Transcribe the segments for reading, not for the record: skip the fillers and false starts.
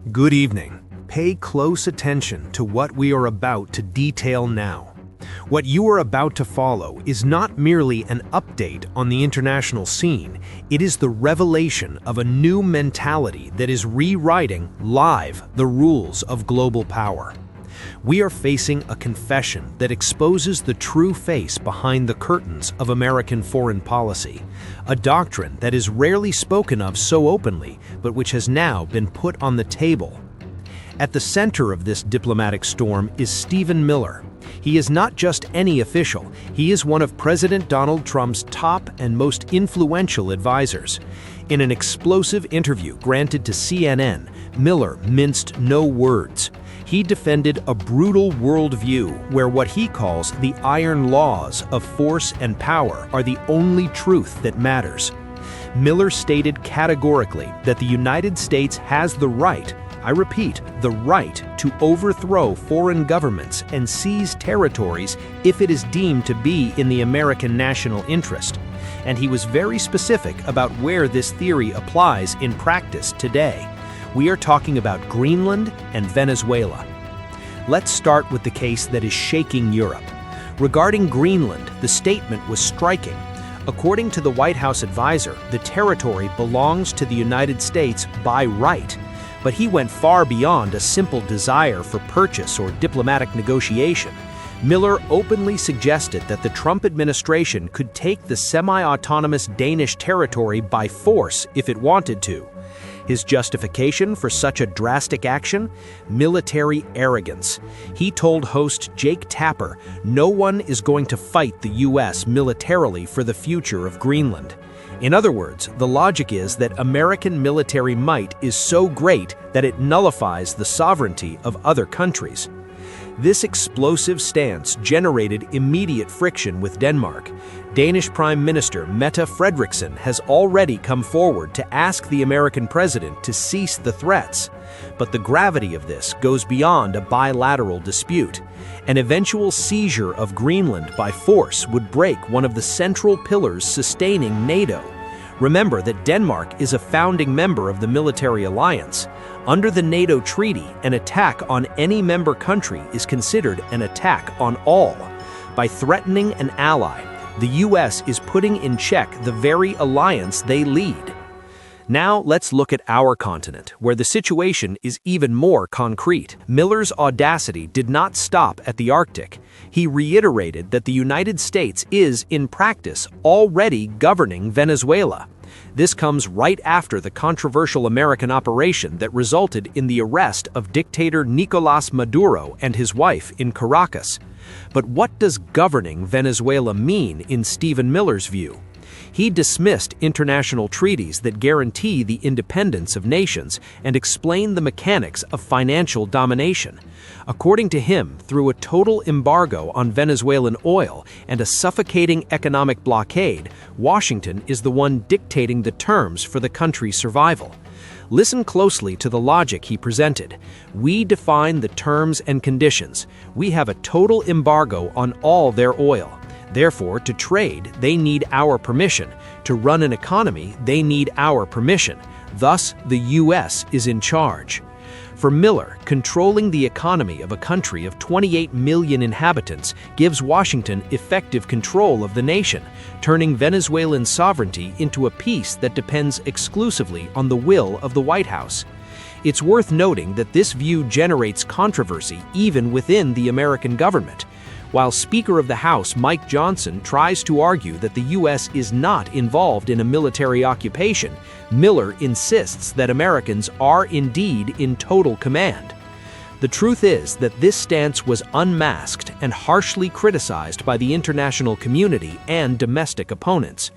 Good evening. Pay close attention to what we are about to detail now. What you are about to follow is not merely an update on the international scene, it is the revelation of a new mentality that is rewriting live the rules of global power. We are facing a confession that exposes the true face behind the curtains of American foreign policy, a doctrine that is rarely spoken of so openly, but which has now been put on the table. At the center of this diplomatic storm is Stephen Miller. He is not just any official, he is one of President Donald Trump's top and most influential advisors. In an explosive interview granted to CNN, Miller minced no words. He defended a brutal worldview where what he calls the iron laws of force and power are the only truth that matters. Miller stated categorically that the United States has the right, I repeat, the right to overthrow foreign governments and seize territories if it is deemed to be in the American national interest. And he was very specific about where this theory applies in practice today. We are talking about Greenland and Venezuela. Let's start with the case that is shaking Europe. Regarding Greenland, the statement was striking. According to the White House advisor, the territory belongs to the United States by right. But he went far beyond a simple desire for purchase or diplomatic negotiation. Miller openly suggested that the Trump administration could take the semi-autonomous Danish territory by force if it wanted to. His justification for such a drastic action? Military arrogance. He told host Jake Tapper, "No one is going to fight the U.S. militarily for the future of Greenland." In other words, the logic is that American military might is so great that it nullifies the sovereignty of other countries. This explosive stance generated immediate friction with Denmark. Danish Prime Minister Mette Frederiksen has already come forward to ask the American president to cease the threats. But the gravity of this goes beyond a bilateral dispute. An eventual seizure of Greenland by force would break one of the central pillars sustaining NATO. Remember that Denmark is a founding member of the military alliance. Under the NATO treaty, an attack on any member country is considered an attack on all. By threatening an ally, the U.S. is putting in check the very alliance they lead. Now let's look at our continent, where the situation is even more concrete. Miller's audacity did not stop at the Arctic. He reiterated that the United States is, in practice, already governing Venezuela. This comes right after the controversial American operation that resulted in the arrest of dictator Nicolás Maduro and his wife in Caracas. But what does governing Venezuela mean in Stephen Miller's view? He dismissed international treaties that guarantee the independence of nations and explain the mechanics of financial domination. According to him, through a total embargo on Venezuelan oil and a suffocating economic blockade, Washington is the one dictating the terms for the country's survival. Listen closely to the logic he presented. We define the terms and conditions. We have a total embargo on all their oil. Therefore, to trade, they need our permission. To run an economy, they need our permission. Thus, the U.S. is in charge. For Miller, controlling the economy of a country of 28 million inhabitants gives Washington effective control of the nation, turning Venezuelan sovereignty into a piece that depends exclusively on the will of the White House. It's worth noting that this view generates controversy even within the American government. While Speaker of the House Mike Johnson tries to argue that the U.S. is not involved in a military occupation, Miller insists that Americans are indeed in total command. The truth is that this stance was unmasked and harshly criticized by the international community and domestic opponents.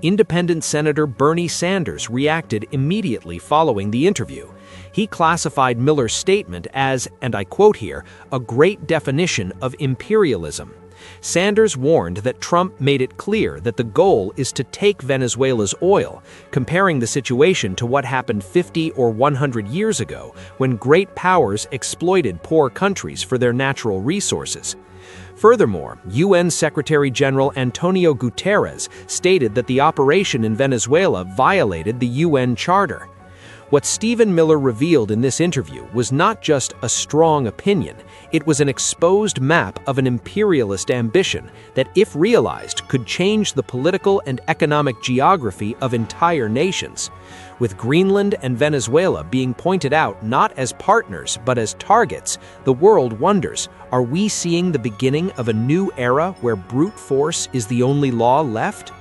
Independent Senator Bernie Sanders reacted immediately following the interview. He classified Miller's statement as, and I quote here, a great definition of imperialism. Sanders warned that Trump made it clear that the goal is to take Venezuela's oil, comparing the situation to what happened 50 or 100 years ago when great powers exploited poor countries for their natural resources. Furthermore, UN Secretary General António Guterres stated that the operation in Venezuela violated the UN Charter. What Stephen Miller revealed in this interview was not just a strong opinion, it was an exposed map of an imperialist ambition that, if realized, could change the political and economic geography of entire nations. With Greenland and Venezuela being pointed out not as partners but as targets, the world wonders, are we seeing the beginning of a new era where brute force is the only law left?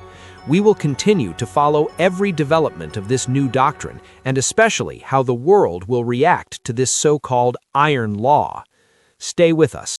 We will continue to follow every development of this new doctrine, and especially how the world will react to this so-called iron law. Stay with us.